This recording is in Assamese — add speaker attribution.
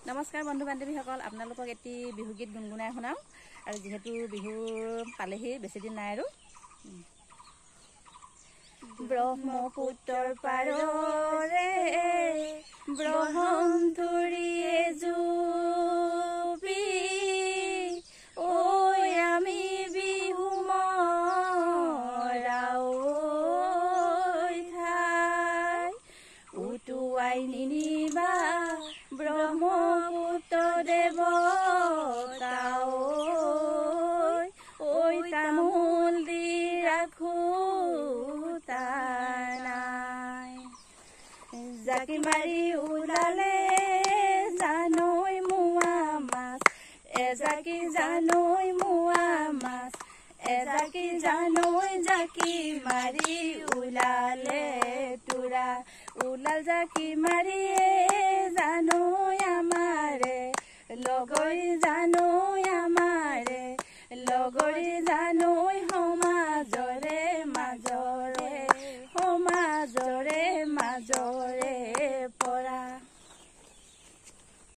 Speaker 1: নমস্কাৰ বন্ধু বান্ধৱীসকল, আপোনালোকক এটি বিহু গীত গুণগুণাই শুনাও। আৰু যেহেতু বিহু পালেহি, বেছি দিন নাই আৰু। ব্ৰহ্মপুত্ৰৰ পাৰৰে ব্ৰহ্মধুৰীয়ে জুবি, ঐ আমি বিহু মৰাও ঠাই, উটুৱাই নিনিবা ব্ৰহ্মপুত্ৰ দেৱতা, ঐ তামোল দি ৰাখো নাই। জাকি মাৰি ওলালে জানৈ মোৱা মাছ, এজাকি জানৈ মোৱা মাছ, এজাকি জানৈ জাকি মাৰি ওলালে তোৰা, ওলাল জাকি মাৰিয়ে জানৈ আমাৰে, লগৰী জানৈ আমাৰে, লগৰী জানৈ সমাজৰে মাজৰে, সমাজৰে মাজৰে পৰা।